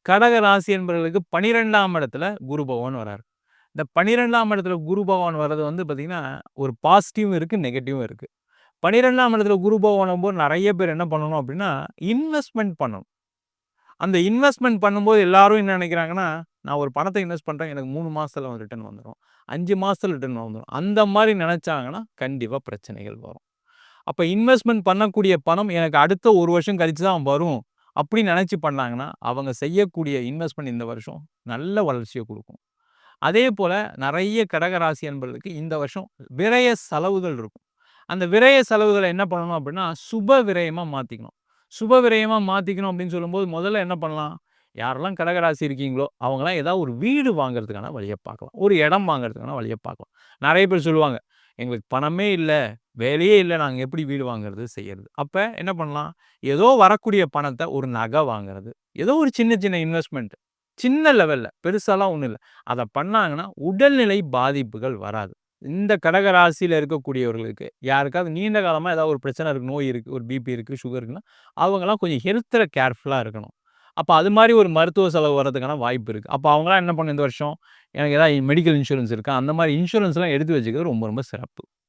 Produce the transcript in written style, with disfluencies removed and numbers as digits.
கடக ராசி என்பவர்களுக்கு 12ஆம் இடத்துல குரு பகவான் வராரு. இந்த 12ஆம் இடத்துல குரு பகவான் வர்றது வந்து பார்த்தீங்கன்னா, ஒரு பாசிட்டிவும் இருக்கு, நெகட்டிவும் இருக்கு. 12ஆம் இடத்துல குரு பகவான் வரும்போது நெறைய பேர் என்ன பண்ணணும் அப்டின்னா, இன்வெஸ்ட்மென்ட் பண்ணணும். அந்த இன்வெஸ்ட்மென்ட் பண்ணும்போது எல்லாரும் என்ன நெனைக்கிறாங்கன்னா, நான் ஒரு பணத்த இன்வெஸ்ட் பண்றேன். எனக்கு 3 மாசத்துல ரிட்டர்ன் வந்துரும். 5 மாசத்துல ரிட்டர்ன் வந்துரும். அந்த மாரி நெனைச்சாங்கன்னா, கண்டிப்பா பிரச்சனைகள் வரும். அப்ப இன்வெஸ்ட்மென்ட் பண்ணக்கூடிய பணம் எனக்கு அடுத்த 1 வருஷம் கழிச்சு தான் வரும். அப்டின்னு நெனைச்சு பண்ணாங்கன்னா, அவங்க செய்யக்கூடிய இன்வெஸ்ட்மென்ட் இந்த வருஷம் நல்ல வளர்ச்சிய குடுக்கும். அதேபோல நெறைய கடக ராசி அன்பர்களுக்கு இந்த வருஷம் விரய செலவுகள் இருக்கும். அந்த விரய செலவுகள என்ன பண்ணணும் அப்டின்னா, சுப விரயமா மாத்திக்கணும். சுப விரயமா மாத்திக்கணும் அப்டின்னு சொல்லும்போது, முதல்ல என்ன பண்ணலாம்? யாரெல்லாம் கடக ராசி இருக்கீங்களோ, அவங்கலாம் ஏதாவது ஒரு வீடு வாங்குறதுக்கான வழிய பார்க்கலாம். ஒரு இடம் வாங்குறதுக்கான வழிய பார்க்கலாம். நெறைய பேர் சொல்லுவாங்க, "எங்களுக்கு பணமே இல்ல, வேலையே இல்ல. நாங்க எப்படி வீடு வாங்குறது, செய்யறது?" அப்ப என்ன பண்ணலாம்? ஏதோ வரக்கூடிய பணத்த ஒரு நகை வாங்குறது, ஏதோ ஒரு சின்ன சின்ன இன்வெஸ்ட்மென்ட். சின்ன லெவல்ல, பெருசாலாம் ஒண்ணும் இல்ல. அத பண்ணாங்கன்னா, உடல்நிலை பாதிப்புகள் வராது. இந்த கடக ராசியில இருக்கக்கூடியவர்களுக்கு, யாருக்காவது நீண்ட காலமா ஏதாவது ஒரு பிரச்சனை இருக்கு, நோய் இருக்கு, ஒரு பிபி இருக்கு, சுகர் இருக்குன்னா, அவங்கலாம் கொஞ்சம் ஹெல்த்ல கேர்ஃபுல்லா இருக்கணும். அப்ப அது மாரி ஒரு மருத்துவ செலவு வரதுக்கான வாய்ப்பு இருக்கு. அப்ப அவங்கலாம் என்ன பண்ணணும் இந்த வருஷம், எனக்கு ஏதாவது மெடிக்கல் இன்சூரன்ஸ் இருக்கா? அந்த மாரி இன்சூரன்ஸ்லாம் எடுத்து வச்சுக்கிறது ரொம்ப ரொம்ப சிறப்பு.